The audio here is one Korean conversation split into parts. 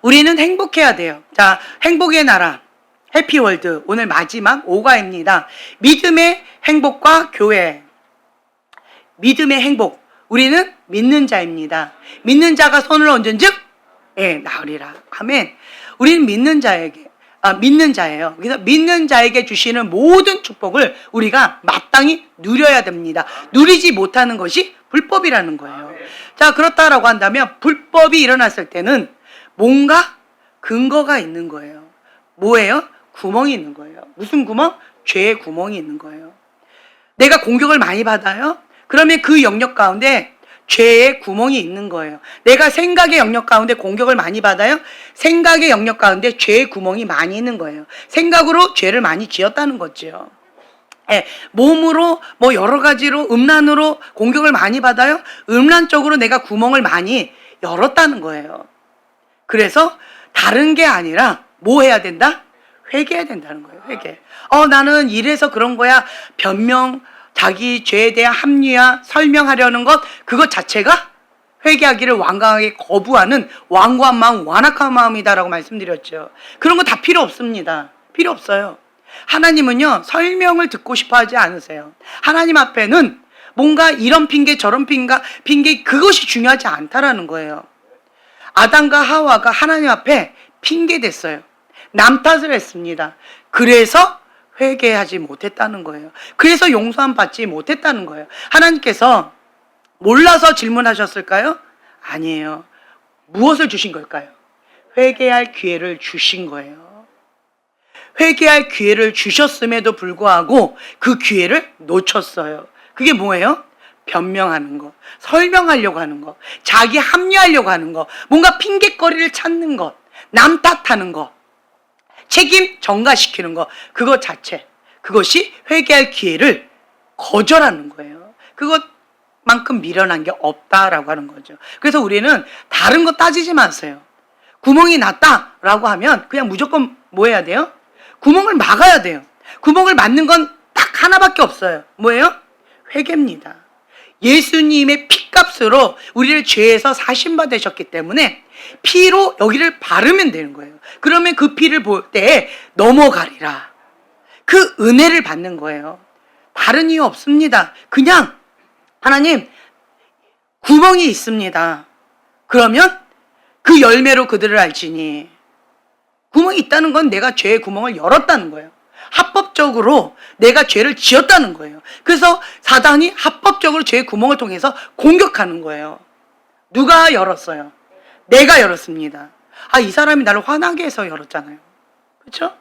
우리는 행복해야 돼요. 자, 행복의 나라, 해피월드. 오늘 마지막 5과입니다. 믿음의 행복과 교회. 믿음의 행복. 우리는 믿는 자입니다. 믿는 자가 손을 얹은즉 나으리라. 아멘. 우리는 믿는 자예요. 그래서 믿는 자에게 주시는 모든 축복을 우리가 마땅히 누려야 됩니다. 누리지 못하는 것이 불법이라는 거예요. 자, 그렇다라고 한다면 불법이 일어났을 때는 뭔가 근거가 있는 거예요. 뭐예요? 구멍이 있는 거예요. 무슨 구멍? 죄의 구멍이 있는 거예요. 내가 공격을 많이 받아요? 그러면 그 영역 가운데 죄의 구멍이 있는 거예요. 내가 생각의 영역 가운데 공격을 많이 받아요? 생각의 영역 가운데 죄의 구멍이 많이 있는 거예요. 생각으로 죄를 많이 지었다는 거죠. 몸으로 뭐 여러 가지로 음란으로 공격을 많이 받아요? 음란적으로 내가 구멍을 많이 열었다는 거예요. 그래서 다른 게 아니라 뭐 해야 된다? 회개해야 된다는 거예요. 회개. 나는 이래서 그런 거야. 변명, 자기 죄에 대한 합리화, 설명하려는 것, 그것 자체가 회개하기를 완강하게 거부하는 완고한 마음, 완악한 마음이다라고 말씀드렸죠. 그런 거 다 필요 없습니다. 필요 없어요. 하나님은요, 설명을 듣고 싶어 하지 않으세요. 하나님 앞에는 뭔가 이런 핑계 저런 핑계 그것이 중요하지 않다라는 거예요. 아담과 하와가 하나님 앞에 핑계 댔어요. 남 탓을 했습니다. 그래서 회개하지 못했다는 거예요. 그래서 용서함 받지 못했다는 거예요. 하나님께서 몰라서 질문하셨을까요? 아니에요. 무엇을 주신 걸까요? 회개할 기회를 주신 거예요. 회개할 기회를 주셨음에도 불구하고 그 기회를 놓쳤어요. 그게 뭐예요? 변명하는 거, 설명하려고 하는 거, 자기 합리하려고 하는 거, 뭔가 핑계거리를 찾는 것, 남 탓하는 거, 책임 전가시키는 거, 그것 자체, 그것이 회개할 기회를 거절하는 거예요. 그것만큼 미련한 게 없다라고 하는 거죠. 그래서 우리는 다른 거 따지지 마세요. 구멍이 났다라고 하면 그냥 무조건 뭐 해야 돼요? 구멍을 막아야 돼요. 구멍을 막는 건 딱 하나밖에 없어요. 뭐예요? 회개입니다. 예수님의 피값으로 우리를 죄에서 사신받으셨기 때문에 피로 여기를 바르면 되는 거예요. 그러면 그 피를 볼 때 넘어가리라. 그 은혜를 받는 거예요. 다른 이유 없습니다. 그냥 하나님 구멍이 있습니다. 그러면 그 열매로 그들을 알지니. 구멍이 있다는 건 내가 죄의 구멍을 열었다는 거예요. 합법적으로 내가 죄를 지었다는 거예요. 그래서 사단이 합법적으로 죄의 구멍을 통해서 공격하는 거예요. 누가 열었어요? 내가 열었습니다. 이 사람이 나를 화나게 해서 열었잖아요. 그렇죠?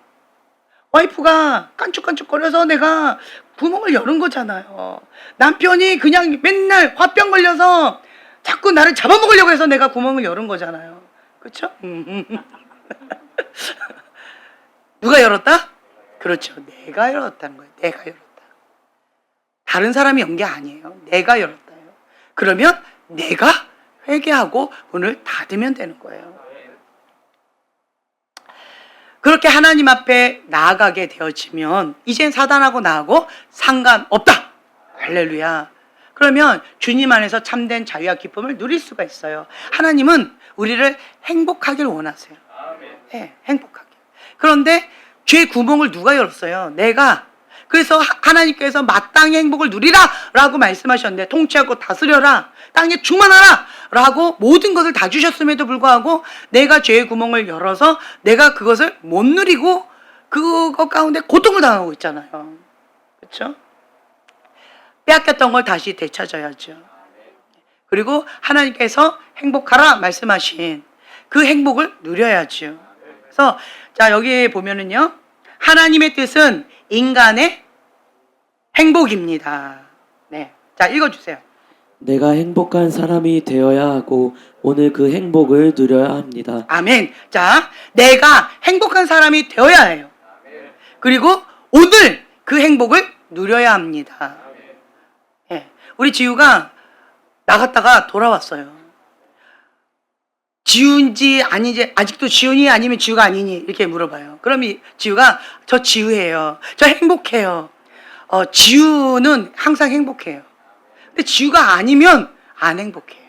와이프가 깐죽깐죽거려서 내가 구멍을 열은 거잖아요. 남편이 그냥 맨날 화병 걸려서 자꾸 나를 잡아먹으려고 해서 내가 구멍을 열은 거잖아요. 그렇죠? 누가 열었다? 그렇죠. 내가 열었다는 거예요. 내가 열었다. 다른 사람이 연 게 아니에요. 내가 열었다요. 그러면 내가 회개하고 문을 닫으면 되는 거예요. 그렇게 하나님 앞에 나아가게 되어지면 이젠 사단하고 나하고 상관없다. 할렐루야. 그러면 주님 안에서 참된 자유와 기쁨을 누릴 수가 있어요. 하나님은 우리를 행복하길 원하세요. 네, 행복하게. 그런데 죄의 구멍을 누가 열었어요? 내가. 그래서 하나님께서 마땅히 행복을 누리라 라고 말씀하셨는데, 통치하고 다스려라, 땅에 충만하라 라고 모든 것을 다 주셨음에도 불구하고 내가 죄의 구멍을 열어서 내가 그것을 못 누리고 그것 가운데 고통을 당하고 있잖아요. 그렇죠? 빼앗겼던 걸 다시 되찾아야죠. 그리고 하나님께서 행복하라 말씀하신 그 행복을 누려야죠. 그래서 자, 여기 보면은요, 하나님의 뜻은 인간의 행복입니다. 네, 자, 읽어주세요. 내가 행복한 사람이 되어야 하고 오늘 그 행복을 누려야 합니다. 아멘. 자, 내가 행복한 사람이 되어야 해요. 그리고 오늘 그 행복을 누려야 합니다. 네, 우리 지우가 나갔다가 돌아왔어요. 지우인지 아니지, 아직도 지훈이 아니면 지우가 아니니 이렇게 물어봐요. 그럼 지우가 저 지우예요. 저 행복해요. 지우는 항상 행복해요. 근데 지우가 아니면 안 행복해요.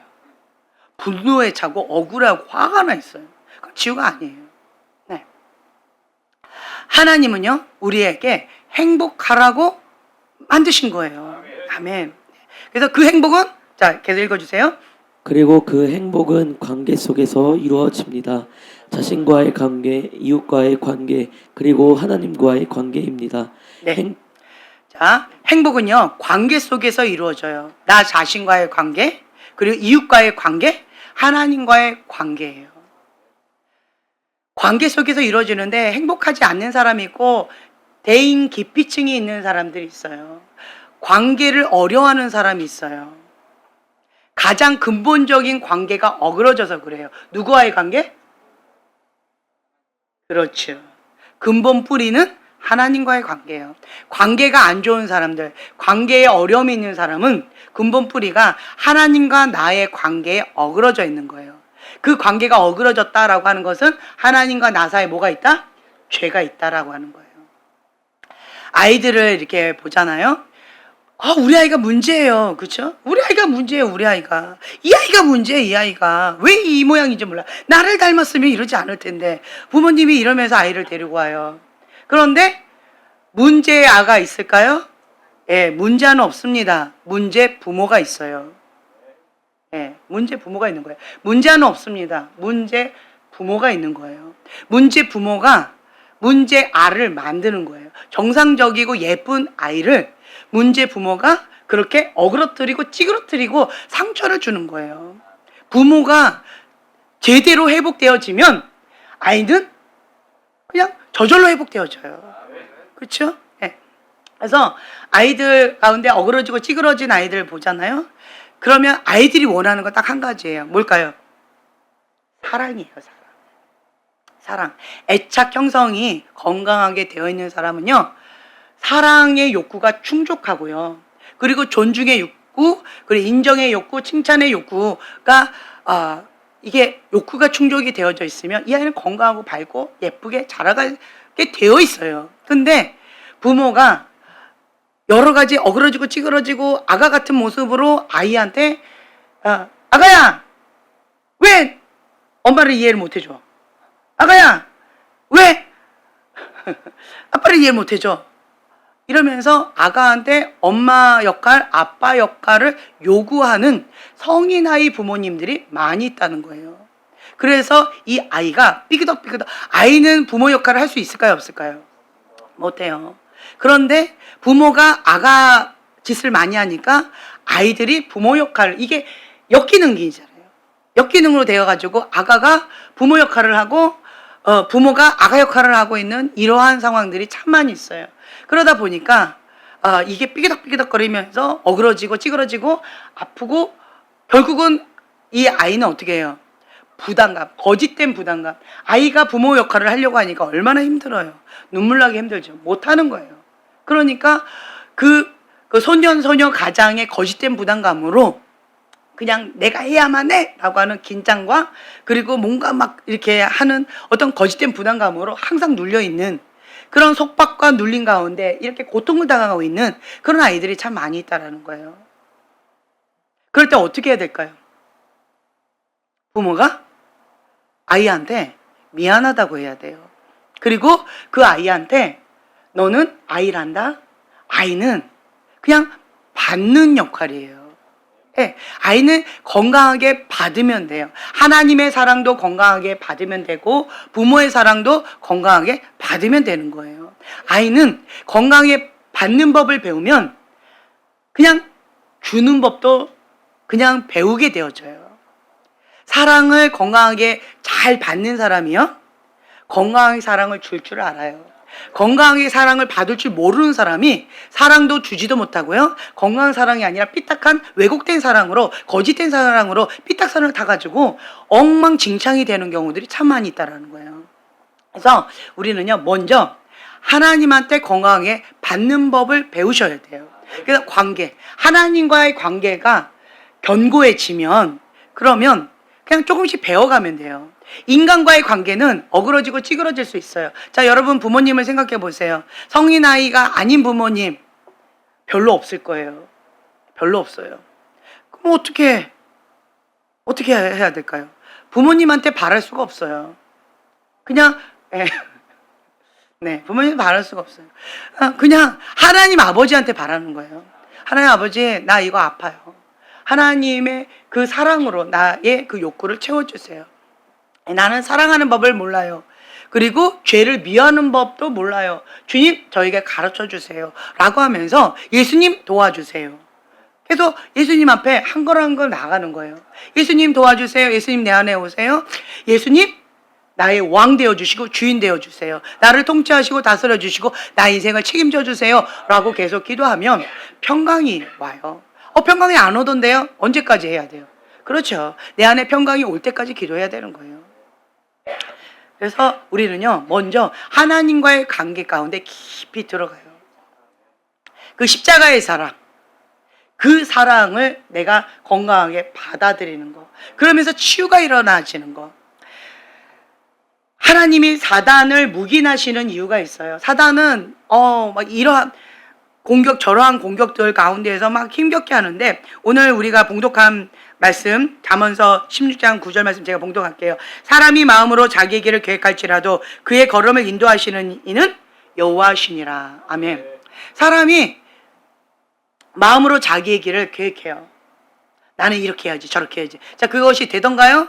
분노에 차고 억울하고 화가 나 있어요. 그럼 치유가 아니에요. 네. 하나님은요, 우리에게 행복하라고 만드신 거예요. 아멘. 그래서 그 행복은, 자, 계속 읽어주세요. 그리고 그 행복은 관계 속에서 이루어집니다. 자신과의 관계, 이웃과의 관계, 그리고 하나님과의 관계입니다. 네. 자, 행복은요, 관계 속에서 이루어져요. 나 자신과의 관계, 그리고 이웃과의 관계, 하나님과의 관계예요. 관계 속에서 이루어지는데 행복하지 않는 사람이 있고 대인 기피증이 있는 사람들이 있어요. 관계를 어려워하는 사람이 있어요. 가장 근본적인 관계가 어그러져서 그래요. 누구와의 관계? 그렇죠. 근본 뿌리는 하나님과의 관계예요. 관계가 안 좋은 사람들, 관계에 어려움이 있는 사람은 근본 뿌리가 하나님과 나의 관계에 어그러져 있는 거예요. 그 관계가 어그러졌다라고 하는 것은 하나님과 나 사이에 뭐가 있다? 죄가 있다라고 하는 거예요. 아이들을 이렇게 보잖아요. 우리 아이가 문제예요. 그렇죠? 우리 아이가 문제예요. 우리 아이가. 이 아이가 문제예요. 이 아이가. 왜 이 모양인지 몰라. 나를 닮았으면 이러지 않을 텐데. 부모님이 이러면서 아이를 데리고 와요. 그런데 문제의 아가 있을까요? 예, 문제는 없습니다. 문제 부모가 있어요. 예, 문제 부모가 있는 거예요. 문제는 없습니다. 문제 부모가 있는 거예요. 문제 부모가 문제 아를 만드는 거예요. 정상적이고 예쁜 아이를 문제 부모가 그렇게 어그러뜨리고 찌그러뜨리고 상처를 주는 거예요. 부모가 제대로 회복되어지면 아이는 그냥 저절로 회복되어져요. 그렇죠? 네. 그래서 아이들 가운데 어그러지고 찌그러진 아이들 보잖아요. 그러면 아이들이 원하는 건 딱 한 가지예요. 뭘까요? 사랑이에요. 사랑. 애착 형성이 건강하게 되어 있는 사람은요, 사랑의 욕구가 충족하고요. 그리고 존중의 욕구, 그리고 인정의 욕구, 칭찬의 욕구가 이게 욕구가 충족이 되어져 있으면 이 아이는 건강하고 밝고 예쁘게 자라가게 되어 있어요. 근데 부모가 여러 가지 어그러지고 찌그러지고 아가 같은 모습으로 아이한테 아가야, 왜 엄마를 이해를 못 해줘? 아가야, 왜 아빠를 이해를 못 해줘? 이러면서 아가한테 엄마 역할, 아빠 역할을 요구하는 성인 아이 부모님들이 많이 있다는 거예요. 그래서 이 아이가 삐그덕삐그덕, 아이는 부모 역할을 할 수 있을까요? 없을까요? 못해요. 그런데 부모가 아가 짓을 많이 하니까 아이들이 부모 역할을, 이게 역기능이잖아요. 역기능으로 되어가지고 아가가 부모 역할을 하고 부모가 아가 역할을 하고 있는 이러한 상황들이 참 많이 있어요. 그러다 보니까 이게 삐그덕삐그덕거리면서 어그러지고 찌그러지고 아프고 결국은 이 아이는 어떻게 해요? 부담감, 거짓된 부담감. 아이가 부모 역할을 하려고 하니까 얼마나 힘들어요. 눈물 나게 힘들죠. 못하는 거예요. 그러니까 그 소년 소녀 가장의 거짓된 부담감으로 그냥 내가 해야만 해 라고 하는 긴장과 그리고 뭔가 막 이렇게 하는 어떤 거짓된 부담감으로 항상 눌려있는 그런 속박과 눌림 가운데 이렇게 고통을 당하고 있는 그런 아이들이 참 많이 있다라는 거예요. 그럴 때 어떻게 해야 될까요? 부모가 아이한테 미안하다고 해야 돼요. 그리고 그 아이한테 너는 아이란다. 아이는 그냥 받는 역할이에요. 네, 아이는 건강하게 받으면 돼요. 하나님의 사랑도 건강하게 받으면 되고 부모의 사랑도 건강하게 받으면 되는 거예요. 아이는 건강하게 받는 법을 배우면 그냥 주는 법도 그냥 배우게 되어져요. 사랑을 건강하게 잘 받는 사람이요, 건강하게 사랑을 줄 줄 알아요. 건강하게 사랑을 받을 줄 모르는 사람이 사랑도 주지도 못하고요, 건강한 사랑이 아니라 삐딱한 왜곡된 사랑으로, 거짓된 사랑으로 삐딱 사랑을 다 가지고 엉망진창이 되는 경우들이 참 많이 있다라는 거예요. 그래서 우리는요, 먼저 하나님한테 건강하게 받는 법을 배우셔야 돼요. 그래서 관계, 하나님과의 관계가 견고해지면 그러면 그냥 조금씩 배워가면 돼요. 인간과의 관계는 어그러지고 찌그러질 수 있어요. 자, 여러분 부모님을 생각해 보세요. 성인 아이가 아닌 부모님 별로 없을 거예요. 별로 없어요. 그럼 어떻게 해야 될까요? 부모님한테 바랄 수가 없어요. 그냥 네, 부모님 바랄 수가 없어요. 그냥 하나님 아버지한테 바라는 거예요. 하나님 아버지, 나 이거 아파요. 하나님의 그 사랑으로 나의 그 욕구를 채워주세요. 나는 사랑하는 법을 몰라요. 그리고 죄를 미워하는 법도 몰라요. 주님, 저에게 가르쳐 주세요. 라고 하면서 예수님 도와주세요. 그래서 예수님 앞에 한 걸 한 걸 나가는 거예요. 예수님 도와주세요. 예수님 내 안에 오세요. 예수님 나의 왕 되어주시고 주인 되어주세요. 나를 통치하시고 다스려주시고 나의 인생을 책임져 주세요. 라고 계속 기도하면 평강이 와요. 평강이 안 오던데요? 언제까지 해야 돼요? 그렇죠. 내 안에 평강이 올 때까지 기도해야 되는 거예요. 그래서 우리는요, 먼저 하나님과의 관계 가운데 깊이 들어가요. 그 십자가의 사랑, 그 사랑을 내가 건강하게 받아들이는 거. 그러면서 치유가 일어나지는 거. 하나님이 사단을 묵인하시는 이유가 있어요. 사단은 막 이러한 공격, 저러한 공격들 가운데에서 막 힘겹게 하는데, 오늘 우리가 봉독한 말씀, 잠언서 16장 9절 말씀 제가 봉독할게요. 사람이 마음으로 자기의 길을 계획할지라도 그의 걸음을 인도하시는 이는 여호와시니라. 아멘. 사람이 마음으로 자기의 길을 계획해요. 나는 이렇게 해야지, 저렇게 해야지. 자, 그것이 되던가요?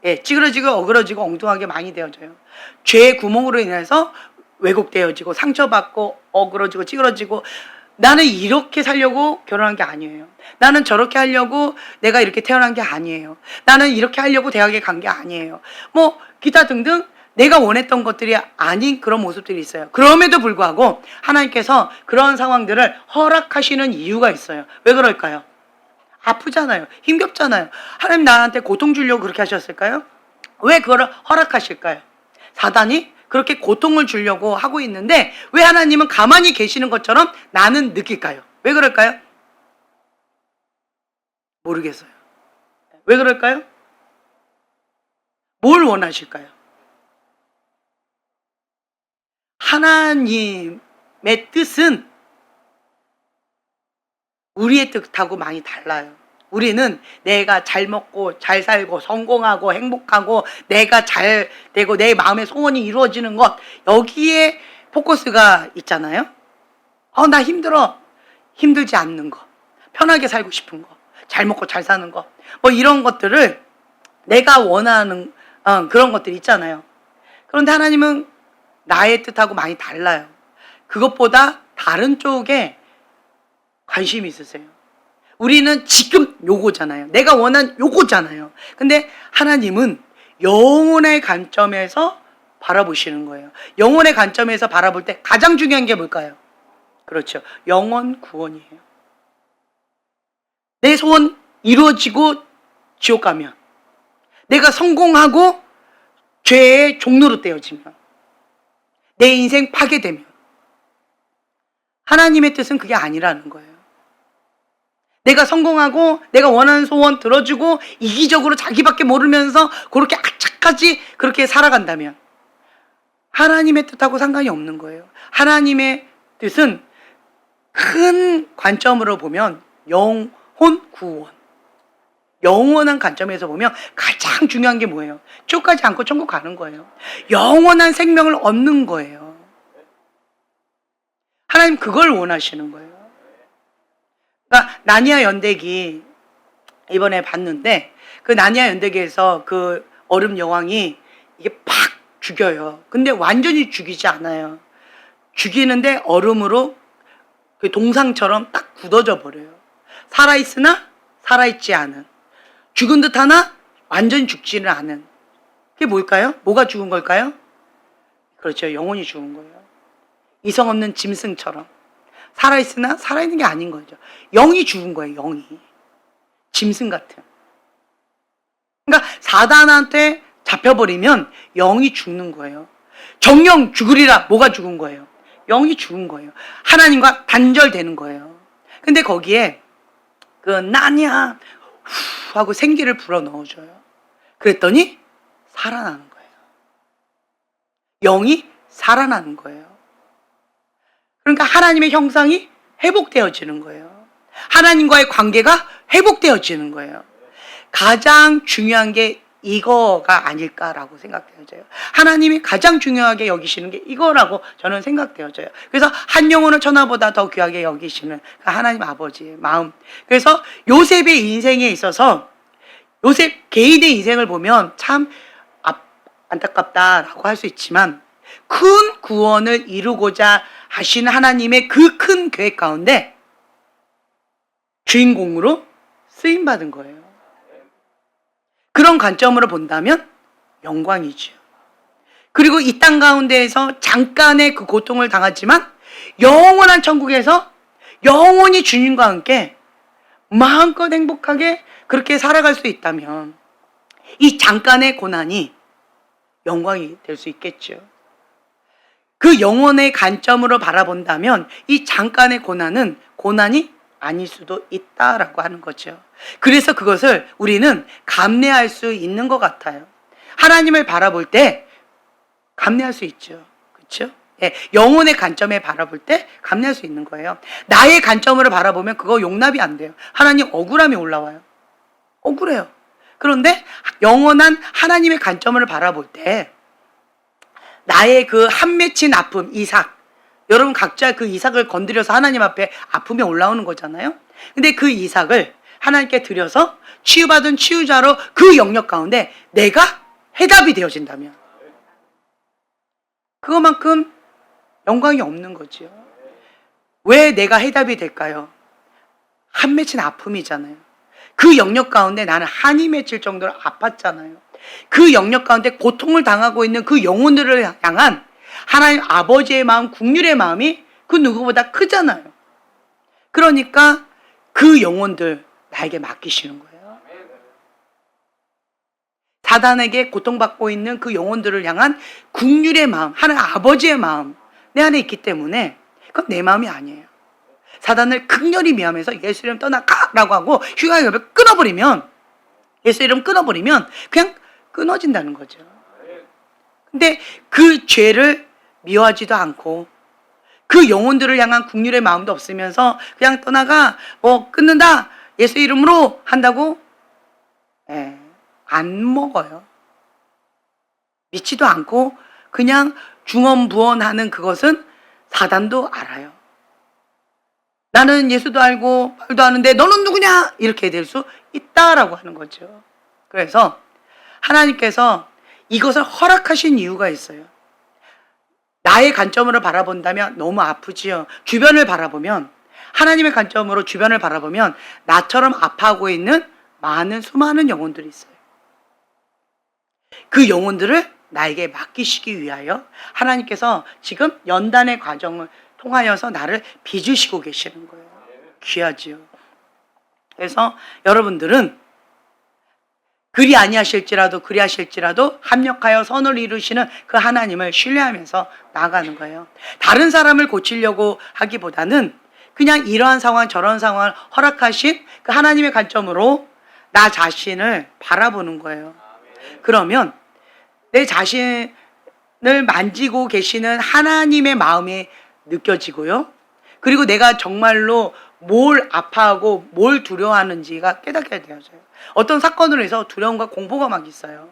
예, 찌그러지고 어그러지고 엉뚱하게 많이 되어져요. 죄의 구멍으로 인해서 왜곡되어지고 상처받고 어그러지고 찌그러지고, 나는 이렇게 살려고 결혼한 게 아니에요. 나는 저렇게 하려고 내가 이렇게 태어난 게 아니에요. 나는 이렇게 하려고 대학에 간 게 아니에요. 뭐 기타 등등 내가 원했던 것들이 아닌 그런 모습들이 있어요. 그럼에도 불구하고 하나님께서 그런 상황들을 허락하시는 이유가 있어요. 왜 그럴까요? 아프잖아요. 힘겹잖아요. 하나님 나한테 고통 주려고 그렇게 하셨을까요? 왜 그걸 허락하실까요? 사단이 그렇게 고통을 주려고 하고 있는데 왜 하나님은 가만히 계시는 것처럼 나는 느낄까요? 왜 그럴까요? 모르겠어요. 왜 그럴까요? 뭘 원하실까요? 하나님의 뜻은 우리의 뜻하고 많이 달라요. 우리는 내가 잘 먹고 잘 살고 성공하고 행복하고 내가 잘 되고 내 마음의 소원이 이루어지는 것, 여기에 포커스가 있잖아요. 나 힘들어. 힘들지 않는 거, 편하게 살고 싶은 거, 잘 먹고 잘 사는 거, 뭐 이런 것들을 내가 원하는 그런 것들이 있잖아요. 그런데 하나님은 나의 뜻하고 많이 달라요. 그것보다 다른 쪽에 관심이 있으세요. 우리는 지금 요거잖아요. 내가 원한 요거잖아요. 근데 하나님은 영혼의 관점에서 바라보시는 거예요. 영혼의 관점에서 바라볼 때 가장 중요한 게 뭘까요? 그렇죠. 영혼 구원이에요. 내 소원 이루어지고 지옥 가면, 내가 성공하고 죄의 종로로 떼어지면, 내 인생 파괴되면, 하나님의 뜻은 그게 아니라는 거예요. 내가 성공하고 내가 원하는 소원 들어주고 이기적으로 자기밖에 모르면서 그렇게 악착같이 그렇게 살아간다면 하나님의 뜻하고 상관이 없는 거예요. 하나님의 뜻은 큰 관점으로 보면 영혼 구원, 영원한 관점에서 보면 가장 중요한 게 뭐예요? 지옥 가지 않고 천국 가는 거예요. 영원한 생명을 얻는 거예요. 하나님 그걸 원하시는 거예요. 그러니까 나니아 연대기 이번에 봤는데, 그 나니아 연대기에서 그 얼음 여왕이 이게 팍 죽여요. 근데 완전히 죽이지 않아요. 죽이는데 얼음으로 그 동상처럼 딱 굳어져 버려요. 살아있으나 살아있지 않은, 죽은 듯 하나 완전히 죽지는 않은. 그게 뭘까요? 뭐가 죽은 걸까요? 그렇죠. 영혼이 죽은 거예요. 이성 없는 짐승처럼 살아있으나 살아있는 게 아닌 거죠. 영이 죽은 거예요. 영이. 짐승 같은. 그러니까 사단한테 잡혀버리면 영이 죽는 거예요. 정령 죽으리라. 뭐가 죽은 거예요? 영이 죽은 거예요. 하나님과 단절되는 거예요. 근데 거기에 그 나냐 후 하고 생기를 불어 넣어줘요. 그랬더니 살아나는 거예요. 영이 살아나는 거예요. 그러니까 하나님의 형상이 회복되어지는 거예요. 하나님과의 관계가 회복되어지는 거예요. 가장 중요한 게 이거가 아닐까라고 생각되어져요. 하나님이 가장 중요하게 여기시는 게 이거라고 저는 생각되어져요. 그래서 한 영혼을 천하보다 더 귀하게 여기시는 하나님 아버지의 마음. 그래서 요셉의 인생에 있어서 요셉 개인의 인생을 보면 참 안타깝다라고 할 수 있지만 큰 구원을 이루고자 하시는 하나님의 그 큰 계획 가운데 주인공으로 쓰임받은 거예요. 그런 관점으로 본다면 영광이죠. 그리고 이 땅 가운데에서 잠깐의 그 고통을 당하지만 영원한 천국에서 영원히 주님과 함께 마음껏 행복하게 그렇게 살아갈 수 있다면 이 잠깐의 고난이 영광이 될 수 있겠죠. 그 영혼의 관점으로 바라본다면 이 잠깐의 고난은 고난이 아닐 수도 있다라고 하는 거죠. 그래서 그것을 우리는 감내할 수 있는 것 같아요. 하나님을 바라볼 때 감내할 수 있죠. 그렇죠? 예, 영혼의 관점에 바라볼 때 감내할 수 있는 거예요. 나의 관점으로 바라보면 그거 용납이 안 돼요. 하나님 억울함이 올라와요. 억울해요. 그런데 영원한 하나님의 관점을 바라볼 때 나의 그 한 맺힌 아픔, 이삭, 여러분 각자 그 이삭을 건드려서 하나님 앞에 아픔이 올라오는 거잖아요. 근데 그 이삭을 하나님께 드려서 치유받은 치유자로 그 영역 가운데 내가 해답이 되어진다면 그것만큼 영광이 없는 거죠. 왜 내가 해답이 될까요? 한 맺힌 아픔이잖아요. 그 영역 가운데 나는 한이 맺힐 정도로 아팠잖아요. 그 영역 가운데 고통을 당하고 있는 그 영혼들을 향한 하나님 아버지의 마음, 국률의 마음이 그 누구보다 크잖아요. 그러니까 그 영혼들 나에게 맡기시는 거예요. 사단에게 고통받고 있는 그 영혼들을 향한 국률의 마음, 하나님 아버지의 마음 내 안에 있기 때문에 그건 내 마음이 아니에요. 사단을 극렬히 미워하면서 예수 이름 떠나가라고 하고 휴가 협을 끊어버리면 예수 이름 끊어버리면 그냥 끊어진다는 거죠. 근데 그 죄를 미워하지도 않고 그 영혼들을 향한 국률의 마음도 없으면서 그냥 떠나가 끊는다 예수 이름으로 한다고 안 먹어요. 믿지도 않고 그냥 중언부언하는 그것은 사단도 알아요. 나는 예수도 알고 말도 하는데 너는 누구냐 이렇게 될 수 있다라고 하는 거죠. 그래서 하나님께서 이것을 허락하신 이유가 있어요. 나의 관점으로 바라본다면 너무 아프지요. 주변을 바라보면 하나님의 관점으로 주변을 바라보면 나처럼 아파하고 있는 많은 수많은 영혼들이 있어요. 그 영혼들을 나에게 맡기시기 위하여 하나님께서 지금 연단의 과정을 통하여서 나를 빚으시고 계시는 거예요. 귀하지요. 그래서 여러분들은 그리 아니하실지라도 합력하여 선을 이루시는 그 하나님을 신뢰하면서 나아가는 거예요. 다른 사람을 고치려고 하기보다는 그냥 이러한 상황 저런 상황을 허락하신 그 하나님의 관점으로 나 자신을 바라보는 거예요. 그러면 내 자신을 만지고 계시는 하나님의 마음이 느껴지고요. 그리고 내가 정말로 뭘 아파하고 뭘 두려워하는지가 깨닫게 되어져요. 어떤 사건으로 해서 두려움과 공포가 막 있어요.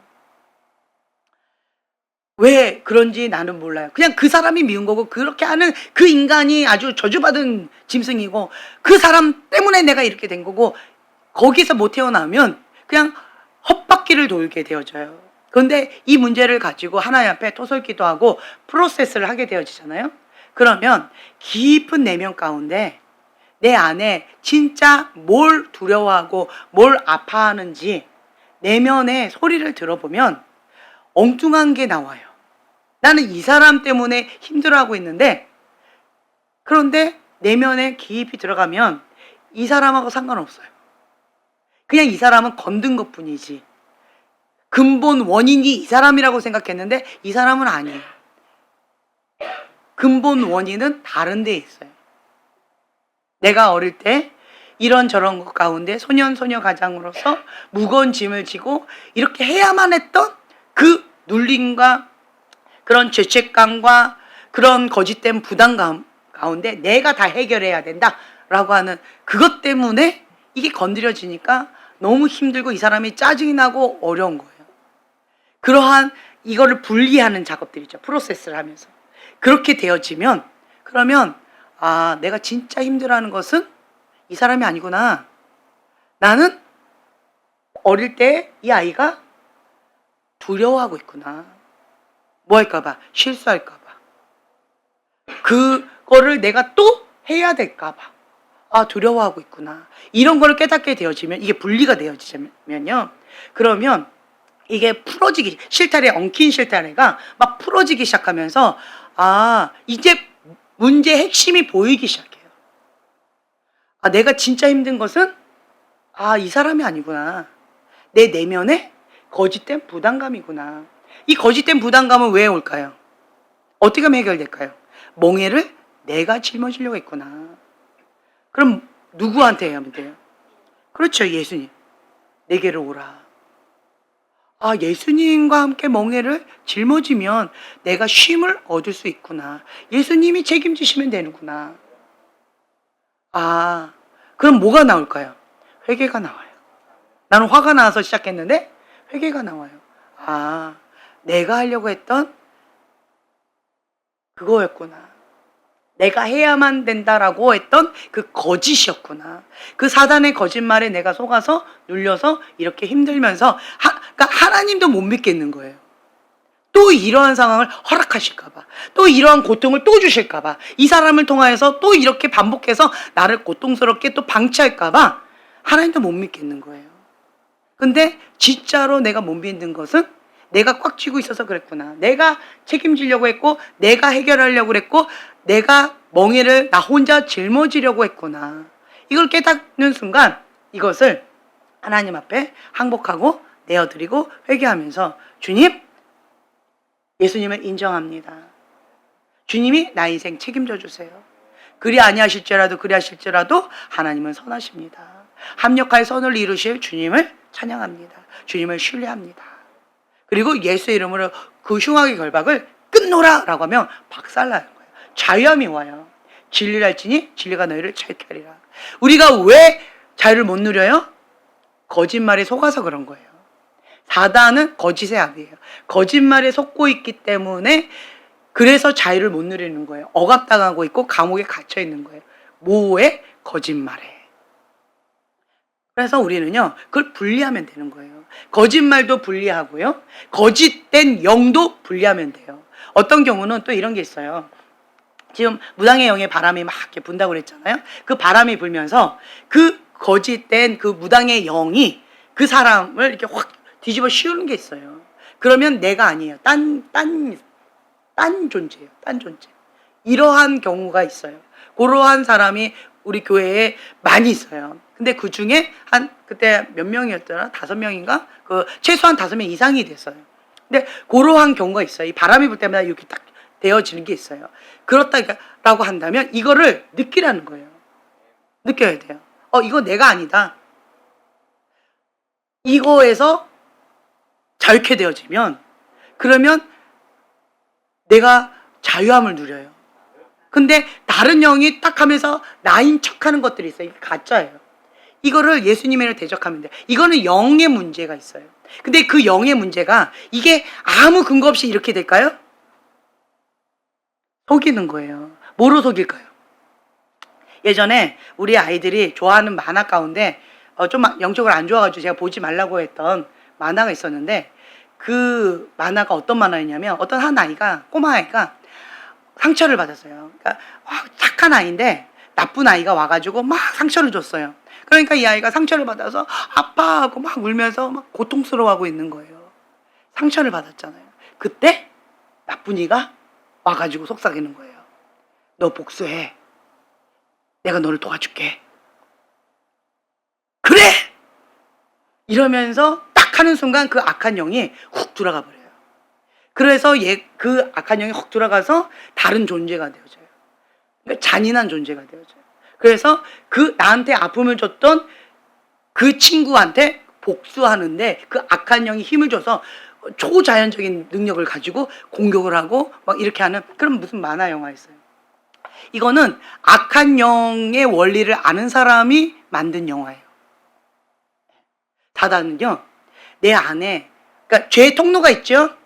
왜 그런지 나는 몰라요. 그냥 그 사람이 미운 거고 그렇게 하는 그 인간이 아주 저주받은 짐승이고 그 사람 때문에 내가 이렇게 된 거고 거기서 못 태어나면 그냥 헛바퀴를 돌게 되어져요. 그런데 이 문제를 가지고 하나님 앞에 토설기도 하고 프로세스를 하게 되어지잖아요. 그러면 깊은 내면 가운데 내 안에 진짜 뭘 두려워하고 뭘 아파하는지 내면의 소리를 들어보면 엉뚱한 게 나와요. 나는 이 사람 때문에 힘들어하고 있는데 그런데 내면에 깊이 들어가면 이 사람하고 상관없어요. 그냥 이 사람은 건든 것뿐이지 근본 원인이 이 사람이라고 생각했는데 이 사람은 아니에요. 근본 원인은 다른 데 있어요. 내가 어릴 때 이런저런 것 가운데 소년소녀 가장으로서 무거운 짐을 지고 이렇게 해야만 했던 그 눌림과 그런 죄책감과 그런 거짓된 부담감 가운데 내가 다 해결해야 된다라고 하는 그것 때문에 이게 건드려지니까 너무 힘들고 이 사람이 짜증이 나고 어려운 거예요. 그러한 이거를 분리하는 작업들 있죠. 프로세스를 하면서. 그렇게 되어지면 그러면 아, 내가 진짜 힘들어하는 것은 이 사람이 아니구나. 나는 어릴 때 이 아이가 두려워하고 있구나. 뭐 할까봐, 실수할까봐. 그거를 내가 또 해야 될까봐. 아, 두려워하고 있구나. 이런 거를 깨닫게 되어지면, 이게 분리가 되어지면요. 그러면 이게 풀어지기, 실타래, 엉킨 실타래가 막 풀어지기 시작하면서, 아, 이제 문제의 핵심이 보이기 시작해요. 아, 내가 진짜 힘든 것은, 아, 이 사람이 아니구나. 내 내면에 거짓된 부담감이구나. 이 거짓된 부담감은 왜 올까요? 어떻게 하면 해결될까요? 멍해를 내가 짊어지려고 했구나. 그럼 누구한테 하면 돼요? 그렇죠, 예수님. 내게로 오라. 아, 예수님과 함께 멍해를 짊어지면 내가 쉼을 얻을 수 있구나. 예수님이 책임지시면 되는구나. 아, 그럼 뭐가 나올까요? 회개가 나와요. 나는 화가 나서 시작했는데 회개가 나와요. 아, 내가 하려고 했던 그거였구나. 내가 해야만 된다라고 했던 그 거짓이었구나. 그 사단의 거짓말에 내가 속아서 눌려서 이렇게 힘들면서 그러니까 하나님도 못 믿겠는 거예요. 또 이러한 상황을 허락하실까봐, 또 이러한 고통을 또 주실까봐, 이 사람을 통하여서 또 이렇게 반복해서 나를 고통스럽게 또 방치할까봐 하나님도 못 믿겠는 거예요. 근데 진짜로 내가 못 믿는 것은 내가 꽉 쥐고 있어서 그랬구나. 내가 책임지려고 했고, 내가 해결하려고 했고, 내가 멍해를 나 혼자 짊어지려고 했구나. 이걸 깨닫는 순간 이것을 하나님 앞에 항복하고 내어드리고 회개하면서 주님, 예수님을 인정합니다. 주님이 나 인생 책임져 주세요. 그리 아니하실지라도 하나님은 선하십니다. 합력하여 선을 이루실 주님을 찬양합니다. 주님을 신뢰합니다. 그리고 예수의 이름으로 그 흉악의 결박을 끊노라 라고 하면 박살나는 거예요. 자유함이 와요. 진리를 알지니 진리가 너희를 자유케 하리라. 우리가 왜 자유를 못 누려요? 거짓말에 속아서 그런 거예요. 사단은 거짓의 압이에요. 거짓말에 속고 있기 때문에 그래서 자유를 못 누리는 거예요. 억압당하고 있고 감옥에 갇혀 있는 거예요. 뭐에? 거짓말에. 그래서 우리는요, 그걸 분리하면 되는 거예요. 거짓말도 분리하고요, 거짓된 영도 분리하면 돼요. 어떤 경우는 또 이런 게 있어요. 지금 무당의 영에 바람이 막 이렇게 분다고 그랬잖아요. 그 바람이 불면서 그 거짓된 그 무당의 영이 그 사람을 이렇게 확 뒤집어 씌우는 게 있어요. 그러면 내가 아니에요. 딴 존재예요. 딴 존재. 이러한 경우가 있어요. 그러한 사람이 우리 교회에 많이 있어요. 근데 그 중에 그때 몇 명이었더라? 5명인가? 최소한 5명 이상이 됐어요. 근데 그러한 경우가 있어요. 이 바람이 불 때마다 이렇게 딱 되어지는 게 있어요. 그렇다라고 한다면 이거를 느끼라는 거예요. 느껴야 돼요. 이거 내가 아니다. 이거에서 자유케 되어지면 그러면 내가 자유함을 누려요. 근데 다른 영이 딱 하면서 나인 척하는 것들이 있어요. 이게 가짜예요. 이거를 예수님이랑 대적하면 돼요. 이거는 영의 문제가 있어요. 근데 그 영의 문제가 이게 아무 근거 없이 이렇게 될까요? 속이는 거예요. 뭐로 속일까요? 예전에 우리 아이들이 좋아하는 만화 가운데 좀 영적으로 안 좋아가지고 제가 보지 말라고 했던 만화가 있었는데, 그 만화가 어떤 만화였냐면 어떤 한 아이가, 꼬마 아이가 상처를 받았어요. 그러니까 착한 아이인데 나쁜 아이가 와가지고 막 상처를 줬어요. 그러니까 이 아이가 상처를 받아서 아파하고 막 울면서 막 고통스러워하고 있는 거예요. 상처를 받았잖아요. 그때 나쁜 이가 와가지고 속삭이는 거예요. 너 복수해. 내가 너를 도와줄게. 그래! 이러면서 딱 하는 순간 그 악한 영이 훅 들어가 버려요. 그래서 그 악한 영이 훅 들어가서 다른 존재가 되어져요. 그러니까 잔인한 존재가 되어져요. 그래서 그 나한테 아픔을 줬던 그 친구한테 복수하는데 그 악한 영이 힘을 줘서 초자연적인 능력을 가지고 공격을 하고 막 이렇게 하는 그런 무슨 만화 영화였어요. 이거는 악한 영의 원리를 아는 사람이 만든 영화예요. 사단은요, 내 안에 그러니까 죄의 통로가 있죠.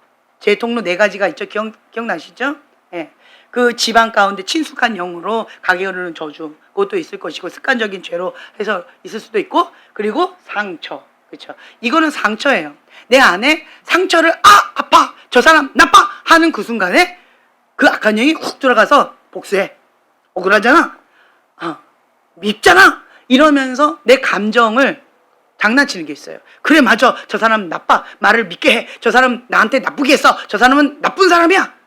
죄의 통로 네 가지가 있죠. 기억나시죠? 예. 그 집안 가운데 친숙한 영으로 가게 흐르는 저주, 그것도 있을 것이고, 습관적인 죄로 해서 있을 수도 있고, 그리고 상처. 그렇죠. 이거는 상처예요. 내 안에 상처를 아파, 저 사람 나빠 하는 그 순간에 그 악한 영이 훅 들어가서 복수해. 억울하잖아. 밉잖아. 이러면서 내 감정을 장난치는 게 있어요. 그래, 맞아. 저 사람 나빠. 말을 믿게 해. 저 사람 나한테 나쁘게 했어. 저 사람은 나쁜 사람이야.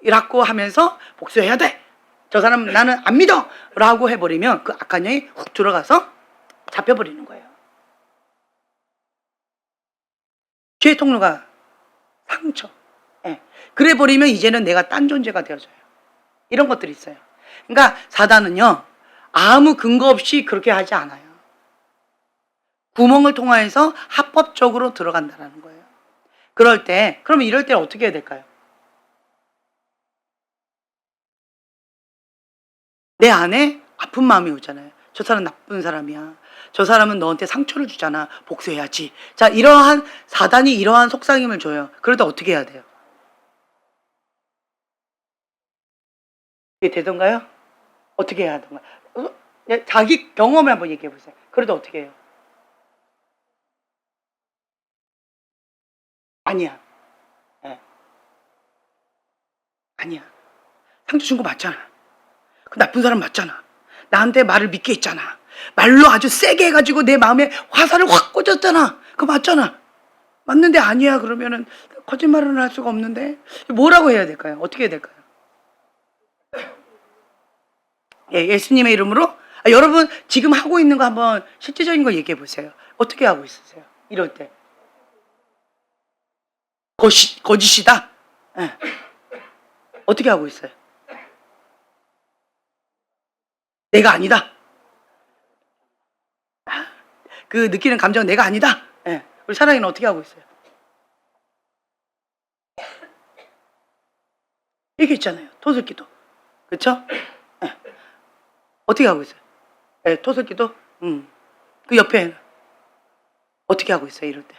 이라고 하면서 복수해야 돼. 저 사람 나는 안 믿어. 라고 해버리면 그 악한 영이 훅 들어가서 잡혀버리는 거예요. 죄의 통로가 상처. 예. 그래 버리면 이제는 내가 딴 존재가 되어져요. 이런 것들이 있어요. 그러니까 사단은요, 아무 근거 없이 그렇게 하지 않아요. 구멍을 통하여서 합법적으로 들어간다는 거예요. 그럴 때, 그러면 이럴 때 어떻게 해야 될까요? 내 안에 아픈 마음이 오잖아요. 저 사람 나쁜 사람이야. 저 사람은 너한테 상처를 주잖아. 복수해야지. 자, 이러한 사단이 이러한 속삭임을 줘요. 그럴 때 어떻게 해야 돼요? 이게 되던가요? 어떻게 해야 하던가? 자기 경험을 한번 얘기해 보세요. 그래도 어떻게 해요? 아니야. 네. 아니야. 상처 준 거 맞잖아. 그 나쁜 사람 맞잖아. 나한테 말을 믿게 했잖아. 말로 아주 세게 해가지고 내 마음에 화살을 확 꽂았잖아. 그거 맞잖아. 맞는데 아니야 그러면은 거짓말은 할 수가 없는데 뭐라고 해야 될까요? 어떻게 해야 될까요? 예, 예수님의 이름으로 여러분 지금 하고 있는 거 한번 실제적인 거 얘기해 보세요. 어떻게 하고 있으세요? 이럴 때 거짓이다. 예. 어떻게 하고 있어요? 내가 아니다. 그 느끼는 감정은 내가 아니다. 예. 우리 사랑이는 어떻게 하고 있어요? 이게 있잖아요. 토설기도. 그렇죠? 예. 어떻게 하고 있어요? 예, 토설기도. 그 옆에 어떻게 하고 있어요? 이럴 때.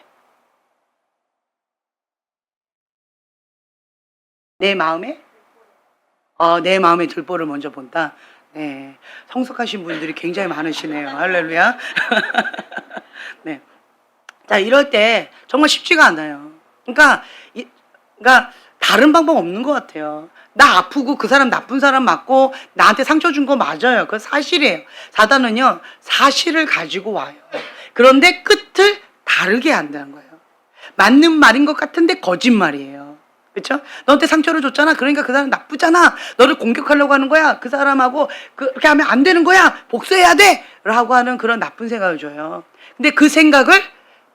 내 마음에 내 마음의 들보를 먼저 본다. 네, 성숙하신 분들이 굉장히 많으시네요. 할렐루야. 네. 자, 이럴 때 정말 쉽지가 않아요. 그러니까 다른 방법 없는 것 같아요. 나 아프고 그 사람 나쁜 사람 맞고 나한테 상처 준 거 맞아요. 그건 사실이에요. 사단은요, 사실을 가지고 와요. 그런데 끝을 다르게 한다는 거예요. 맞는 말인 것 같은데 거짓말이에요. 그렇죠? 너한테 상처를 줬잖아. 그러니까 그 사람 나쁘잖아. 너를 공격하려고 하는 거야. 그 사람하고 그렇게 하면 안 되는 거야. 복수해야 돼. 라고 하는 그런 나쁜 생각을 줘요. 근데 그 생각을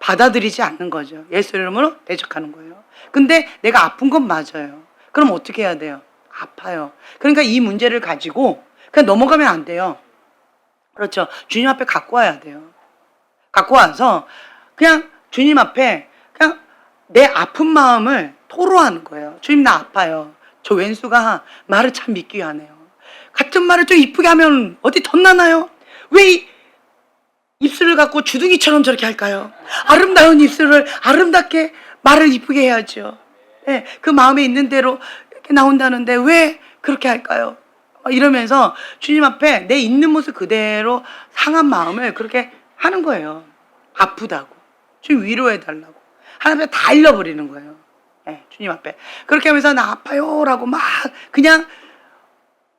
받아들이지 않는 거죠. 예수 이름으로 대적하는 거예요. 근데 내가 아픈 건 맞아요. 그럼 어떻게 해야 돼요? 아파요. 그러니까 이 문제를 가지고 그냥 넘어가면 안 돼요. 그렇죠. 주님 앞에 갖고 와야 돼요. 갖고 와서 그냥 주님 앞에 그냥 내 아픈 마음을 토로하는 거예요. 주님, 나 아파요. 저 왼수가 말을 참 믿기 하네요. 같은 말을 좀 이쁘게 하면 어디 덧나나요? 왜 입술을 갖고 주둥이처럼 저렇게 할까요? 아름다운 입술을 아름답게 말을 이쁘게 해야죠. 네, 그 마음에 있는 대로 이렇게 나온다는데 왜 그렇게 할까요? 이러면서 주님 앞에 내 있는 모습 그대로 상한 마음을 그렇게 하는 거예요. 아프다고. 주님 위로해달라고. 하나님 앞에 다 잃어버리는 거예요. 네, 주님 앞에. 그렇게 하면서 나 아파요 라고 막 그냥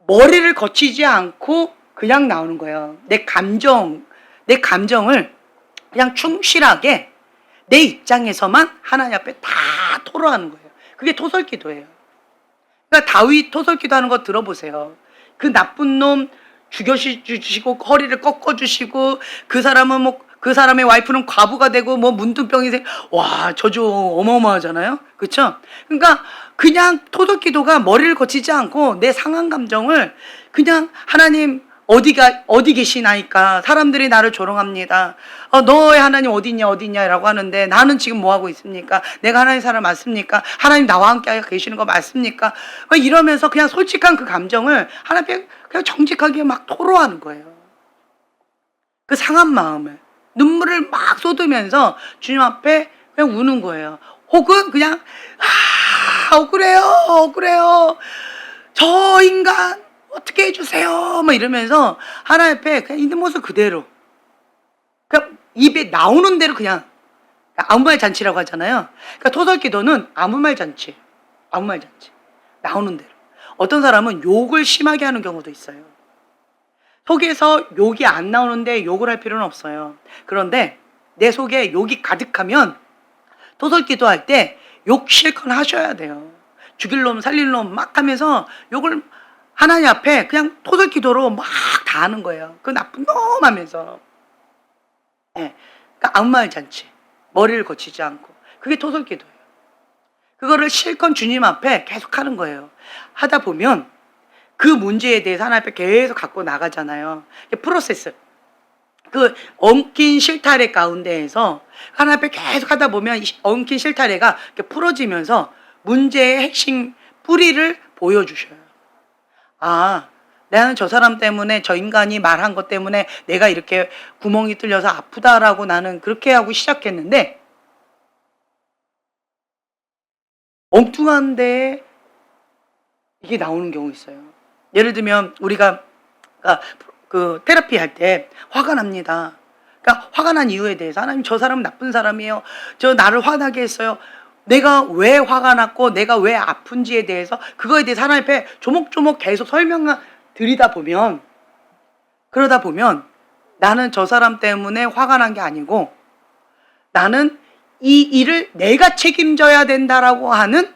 머리를 거치지 않고 그냥 나오는 거예요. 내 감정을 그냥 충실하게 내 입장에서만 하나님 앞에 다 토로하는 거예요. 그게 토설기도예요. 그러니까 다윗 토설기도 하는 거 들어보세요. 그 나쁜 놈 죽여주시고 허리를 꺾어주시고 그 사람은 뭐 그 사람의 와이프는 과부가 되고 뭐 문둥병이 와 저주 어마어마하잖아요. 그렇죠? 그러니까 그냥 토독기도가 머리를 거치지 않고 내 상한 감정을 그냥 하나님 어디 계시나이까 사람들이 나를 조롱합니다. 너의 하나님 어디 있냐라고 하는데 나는 지금 뭐 하고 있습니까? 내가 하나님 사람 맞습니까? 하나님 나와 함께 계시는 거 맞습니까? 이러면서 그냥 솔직한 그 감정을 하나님 그냥 정직하게 막 토로하는 거예요. 그 상한 마음을 눈물을 막 쏟으면서 주님 앞에 그냥 우는 거예요. 혹은 그냥 억울해요, 억울해요, 저 인간 어떻게 해주세요, 막 이러면서 하나님 앞에 그냥 있는 모습 그대로, 그러니까 입에 나오는 대로 그냥 아무 말 잔치라고 하잖아요. 그러니까 토설기도는 아무 말 잔치, 아무 말 잔치, 나오는 대로. 어떤 사람은 욕을 심하게 하는 경우도 있어요. 속에서 욕이 안 나오는데 욕을 할 필요는 없어요. 그런데 내 속에 욕이 가득하면 토설기도 할 때 욕 실컷 하셔야 돼요. 죽일 놈 살릴 놈 막 하면서 욕을 하나님 앞에 그냥 토설기도로 막 다 하는 거예요. 그 나쁜 놈 하면서. 네. 그러니까 아무 말 잔치, 머리를 거치지 않고, 그게 토설기도예요. 그거를 실컷 주님 앞에 계속 하는 거예요. 하다 보면 그 문제에 대해서 하나님 앞에 계속 갖고 나가잖아요. 프로세스. 그 엉킨 실타래 가운데에서 하나님 앞에 계속 하다 보면 엉킨 실타래가 풀어지면서 문제의 핵심 뿌리를 보여주셔요. 아, 나는 저 사람 때문에, 저 인간이 말한 것 때문에 내가 이렇게 구멍이 뚫려서 아프다라고 나는 그렇게 하고 시작했는데, 엉뚱한데 이게 나오는 경우 있어요. 예를 들면 우리가 그 테라피 할 때 화가 납니다. 그러니까 화가 난 이유에 대해서 하나님, 저 사람은 나쁜 사람이에요, 저 나를 화나게 했어요, 내가 왜 화가 났고 내가 왜 아픈지에 대해서, 그거에 대해서 하나님 앞에 조목조목 계속 설명 드리다 보면, 그러다 보면 나는 저 사람 때문에 화가 난 게 아니고 나는 이 일을 내가 책임져야 된다라고 하는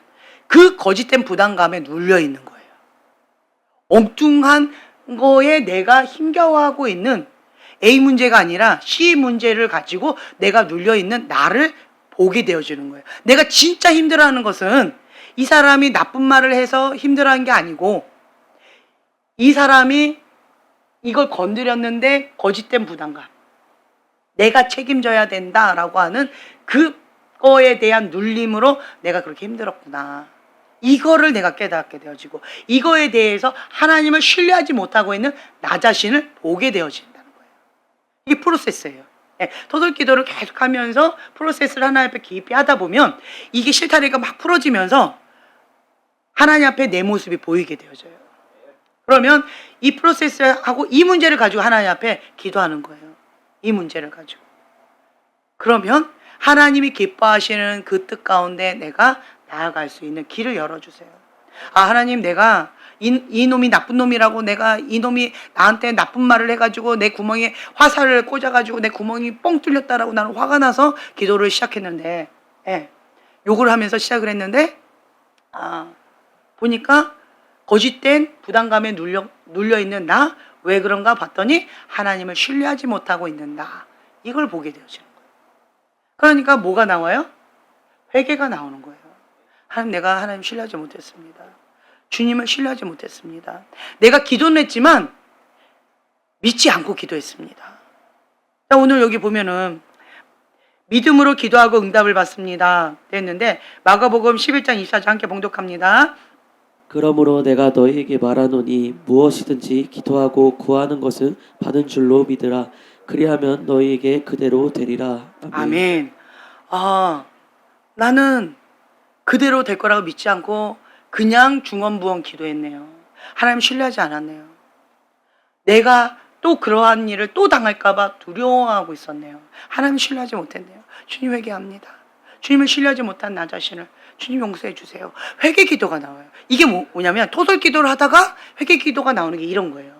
그 거짓된 부담감에 눌려 있는 거예요. 엉뚱한 거에 내가 힘겨워하고 있는 A 문제가 아니라 C 문제를 가지고 내가 눌려 있는 나를 보게 되어지는 거예요. 내가 진짜 힘들어하는 것은 이 사람이 나쁜 말을 해서 힘들어하는 게 아니고, 이 사람이 이걸 건드렸는데 거짓된 부담감, 내가 책임져야 된다라고 하는 그거에 대한 눌림으로 내가 그렇게 힘들었구나, 이거를 내가 깨닫게 되어지고, 이거에 대해서 하나님을 신뢰하지 못하고 있는 나 자신을 보게 되어진다는 거예요. 이게 프로세스예요. 토설기도를 계속하면서 프로세스를 하나님 앞에 깊이 하다 보면 이게 실타래가 막 풀어지면서 하나님 앞에 내 모습이 보이게 되어져요. 그러면 이 프로세스하고 이 문제를 가지고 하나님 앞에 기도하는 거예요. 이 문제를 가지고. 그러면 하나님이 기뻐하시는 그 뜻 가운데 내가 나아갈 수 있는 길을 열어주세요. 아, 하나님, 내가 이 놈이 나쁜 놈이라고, 내가 이 놈이 나한테 나쁜 말을 해가지고 내 구멍에 화살을 꽂아가지고 내 구멍이 뻥 뚫렸다라고 나는 화가 나서 기도를 시작했는데, 욕을 하면서 시작을 했는데, 보니까 거짓된 부담감에 눌려 있는 나, 왜 그런가 봤더니 하나님을 신뢰하지 못하고 있는 나, 이걸 보게 되어지는 거예요. 그러니까 뭐가 나와요? 회개가 나오는 거예요. 하나님, 내가 하나님 신뢰하지 못했습니다. 주님을 신뢰하지 못했습니다. 내가 기도는 했지만 믿지 않고 기도했습니다. 오늘 여기 보면은 믿음으로 기도하고 응답을 받습니다 했는데, 마가복음 11장 24절 함께 봉독합니다. 그러므로 내가 너희에게 말하노니 무엇이든지 기도하고 구하는 것은 받은 줄로 믿으라. 그리하면 너희에게 그대로 되리라. 아멘. 나는 그대로 될 거라고 믿지 않고 그냥 중언부언 기도했네요. 하나님 신뢰하지 않았네요. 내가 또 그러한 일을 또 당할까봐 두려워하고 있었네요. 하나님 신뢰하지 못했네요. 주님, 회개합니다. 주님을 신뢰하지 못한 나 자신을 주님 용서해 주세요. 회개 기도가 나와요. 이게 뭐냐면 토설 기도를 하다가 회개 기도가 나오는 게 이런 거예요.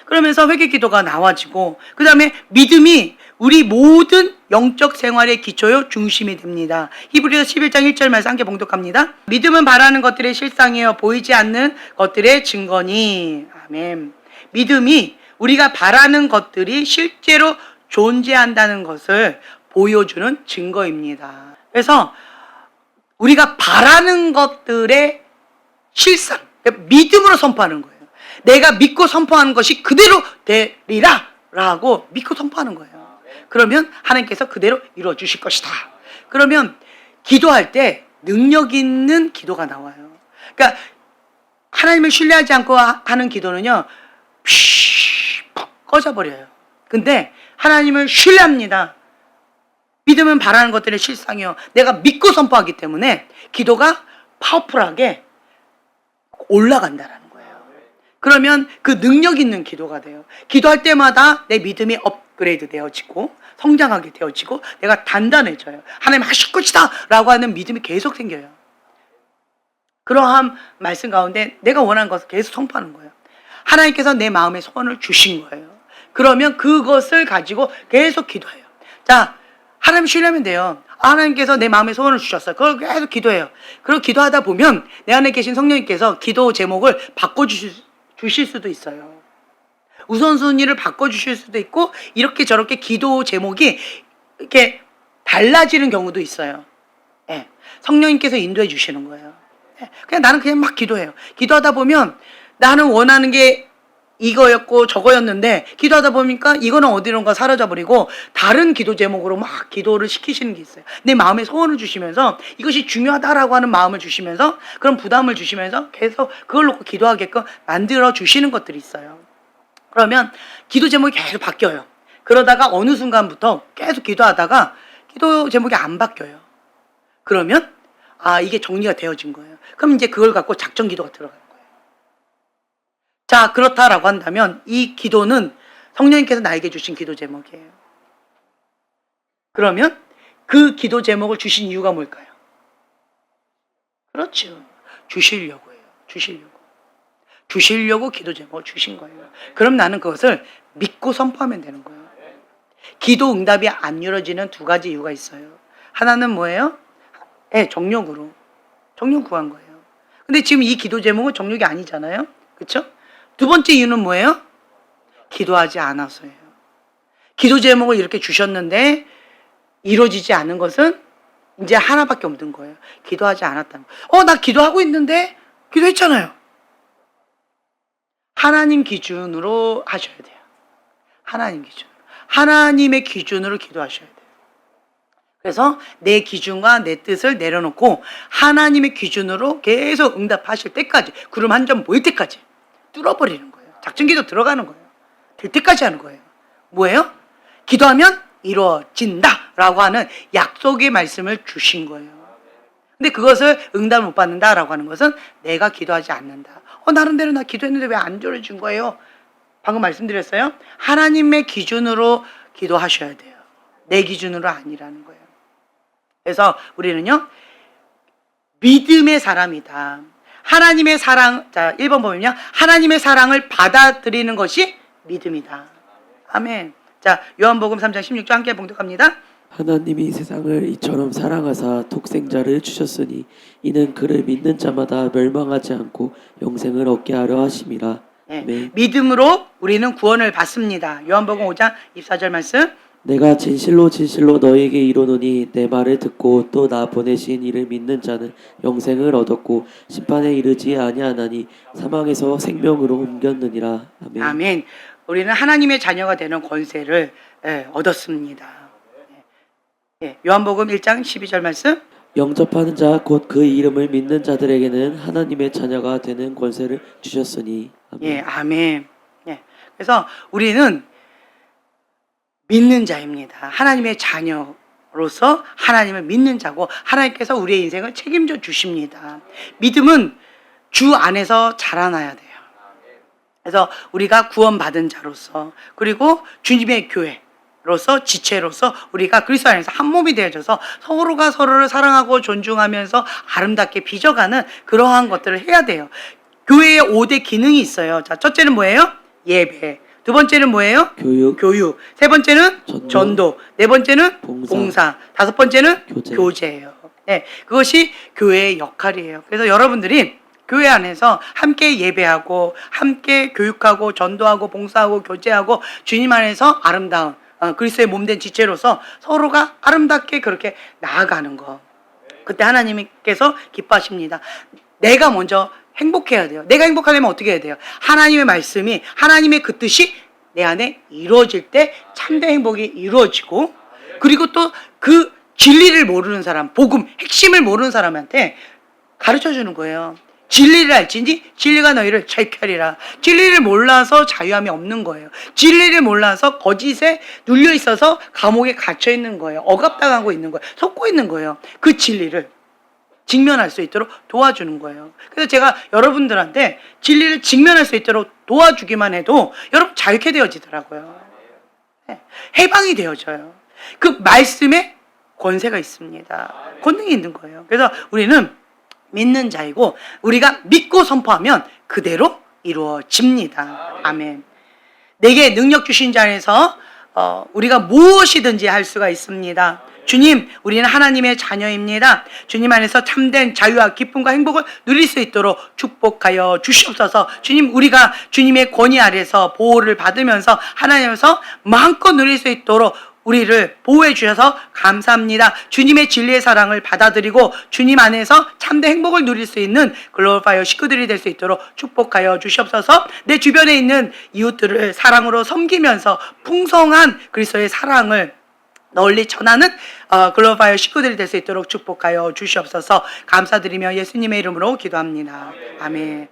그러면서 회개 기도가 나와지고, 그 다음에 믿음이 우리 모든 영적 생활의 기초요 중심이 됩니다. 히브리서 11장 1절 말씀 함께 봉독합니다. 믿음은 바라는 것들의 실상이요 보이지 않는 것들의 증거니. 아멘. 믿음이 우리가 바라는 것들이 실제로 존재한다는 것을 보여주는 증거입니다. 그래서 우리가 바라는 것들의 실상, 믿음으로 선포하는 거예요. 내가 믿고 선포하는 것이 그대로 되리라 라고 믿고 선포하는 거예요. 그러면 하나님께서 그대로 이루어 주실 것이다. 그러면 기도할 때 능력 있는 기도가 나와요. 그러니까 하나님을 신뢰하지 않고 하는 기도는요, 푹 꺼져버려요. 근데 하나님을 신뢰합니다. 믿음은 바라는 것들의 실상이요. 내가 믿고 선포하기 때문에 기도가 파워풀하게 올라간다라는 거예요. 그러면 그 능력 있는 기도가 돼요. 기도할 때마다 내 믿음이 업그레이드 되어지고 성장하게 되어지고 내가 단단해져요. 하나님 하실 것이다 라고 하는 믿음이 계속 생겨요. 그러한 말씀 가운데 내가 원하는 것을 계속 선포하는 거예요. 하나님께서 내 마음의 소원을 주신 거예요. 그러면 그것을 가지고 계속 기도해요. 자, 하나님 쉬려면 돼요. 하나님께서 내 마음의 소원을 주셨어요. 그걸 계속 기도해요. 그리고 기도하다 보면 내 안에 계신 성령님께서 기도 제목을 바꿔주실 수도 있어요. 우선순위를 바꿔주실 수도 있고 이렇게 저렇게 기도 제목이 이렇게 달라지는 경우도 있어요. 예, 성령님께서 인도해 주시는 거예요. 예, 그냥 나는 그냥 막 기도해요. 기도하다 보면 나는 원하는 게 이거였고 저거였는데 기도하다 보니까 이거는 어디론가 사라져버리고 다른 기도 제목으로 막 기도를 시키시는 게 있어요. 내 마음에 소원을 주시면서 이것이 중요하다라고 하는 마음을 주시면서 그런 부담을 주시면서 계속 그걸 놓고 기도하게끔 만들어 주시는 것들이 있어요. 그러면 기도 제목이 계속 바뀌어요. 그러다가 어느 순간부터 계속 기도하다가 기도 제목이 안 바뀌어요. 그러면 이게 정리가 되어진 거예요. 그럼 이제 그걸 갖고 작전 기도가 들어가요. 자, 그렇다라고 한다면 이 기도는 성령님께서 나에게 주신 기도 제목이에요. 그러면 그 기도 제목을 주신 이유가 뭘까요? 그렇죠. 주시려고 해요. 주시려고 기도 제목을 주신 거예요. 그럼 나는 그것을 믿고 선포하면 되는 거예요. 기도 응답이 안 이루어지는 두 가지 이유가 있어요. 하나는 뭐예요? 정욕으로. 정욕 구한 거예요. 근데 지금 이 기도 제목은 정욕이 아니잖아요. 그렇죠? 두 번째 이유는 뭐예요? 기도하지 않아서예요. 기도 제목을 이렇게 주셨는데 이루어지지 않은 것은 이제 하나밖에 없는 거예요. 기도하지 않았다는 거예요. 나 기도하고 있는데 기도했잖아요. 하나님 기준으로 하셔야 돼요. 하나님 기준. 하나님의 기준으로 기도하셔야 돼요. 그래서 내 기준과 내 뜻을 내려놓고 하나님의 기준으로 계속 응답하실 때까지, 구름 한 점 보일 때까지 뚫어버리는 거예요. 작전기도 들어가는 거예요. 될 때까지 하는 거예요. 뭐예요? 기도하면 이루어진다라고 하는 약속의 말씀을 주신 거예요. 근데 그것을 응답을 못 받는다라고 하는 것은 내가 기도하지 않는다. 나름대로 나 기도했는데 왜 안 이루어진 거예요? 방금 말씀드렸어요. 하나님의 기준으로 기도하셔야 돼요. 내 기준으로 아니라는 거예요. 그래서 우리는요, 믿음의 사람이다. 하나님의 사랑, 자, 1번 보면요. 하나님의 사랑을 받아들이는 것이 믿음이다. 아멘. 자, 요한복음 3장 16절 함께 봉독합니다. 하나님이 세상을 이처럼 사랑하사 독생자를 주셨으니 이는 그를 믿는 자마다 멸망하지 않고 영생을 얻게 하려 하심이라. 네. 믿음으로 우리는 구원을 받습니다. 요한복음 5장 24절 말씀. 내가 진실로 진실로 너에게 이르노니 내 말을 듣고 또 나 보내신 이를 믿는 자는 영생을 얻었고 심판에 이르지 아니하나니 사망에서 생명으로 옮겼느니라. 아멘. 아멘. 우리는 하나님의 자녀가 되는 권세를 얻었습니다. 요한복음 1장 12절 말씀. 영접하는 자 곧 그 이름을 믿는 자들에게는 하나님의 자녀가 되는 권세를 주셨으니. 아멘. 아멘. 그래서 우리는 믿는 자입니다. 하나님의 자녀로서 하나님을 믿는 자고 하나님께서 우리의 인생을 책임져 주십니다. 믿음은 주 안에서 자라나야 돼요. 그래서 우리가 구원받은 자로서 그리고 주님의 교회로서 지체로서 우리가 그리스도 안에서 한 몸이 되어져서 서로가 서로를 사랑하고 존중하면서 아름답게 빚어가는 그러한 것들을 해야 돼요. 교회에 5대 기능이 있어요. 자, 첫째는 뭐예요? 예배. 두 번째는 뭐예요? 교육. 세 번째는 전도. 네 번째는 봉사. 다섯 번째는 교제예요. 네, 그것이 교회의 역할이에요. 그래서 여러분들이 교회 안에서 함께 예배하고 함께 교육하고 전도하고 봉사하고 교제하고 주님 안에서 아름다운 그리스도의 몸된 지체로서 서로가 아름답게 그렇게 나아가는 거. 그때 하나님께서 기뻐하십니다. 내가 먼저 행복해야 돼요. 내가 행복하려면 어떻게 해야 돼요? 하나님의 말씀이, 하나님의 그 뜻이 내 안에 이루어질 때 참된 행복이 이루어지고, 그리고 또 그 진리를 모르는 사람, 복음, 핵심을 모르는 사람한테 가르쳐 주는 거예요. 진리를 알지니 진리가 너희를 자유케 하리라. 진리를 몰라서 자유함이 없는 거예요. 진리를 몰라서 거짓에 눌려 있어서 감옥에 갇혀 있는 거예요. 억압당하고 있는 거예요. 속고 있는 거예요. 그 진리를 직면할 수 있도록 도와주는 거예요. 그래서 제가 여러분들한테 진리를 직면할 수 있도록 도와주기만 해도 여러분 자유케 되어지더라고요. 해방이 되어져요. 그 말씀에 권세가 있습니다. 권능이 있는 거예요. 그래서 우리는 믿는 자이고 우리가 믿고 선포하면 그대로 이루어집니다. 아멘. 내게 능력 주신 자 안에서 우리가 무엇이든지 할 수가 있습니다. 주님, 우리는 하나님의 자녀입니다. 주님 안에서 참된 자유와 기쁨과 행복을 누릴 수 있도록 축복하여 주시옵소서. 주님, 우리가 주님의 권위 아래서 보호를 받으면서 하나님에서 마음껏 누릴 수 있도록 우리를 보호해 주셔서 감사합니다. 주님의 진리의 사랑을 받아들이고 주님 안에서 참된 행복을 누릴 수 있는 글로벌파이어 식구들이 될 수 있도록 축복하여 주시옵소서. 내 주변에 있는 이웃들을 사랑으로 섬기면서 풍성한 그리스도의 사랑을 널리 전하는 글로벌파이어 식구들이 될 수 있도록 축복하여 주시옵소서. 감사드리며 예수님의 이름으로 기도합니다. 아멘.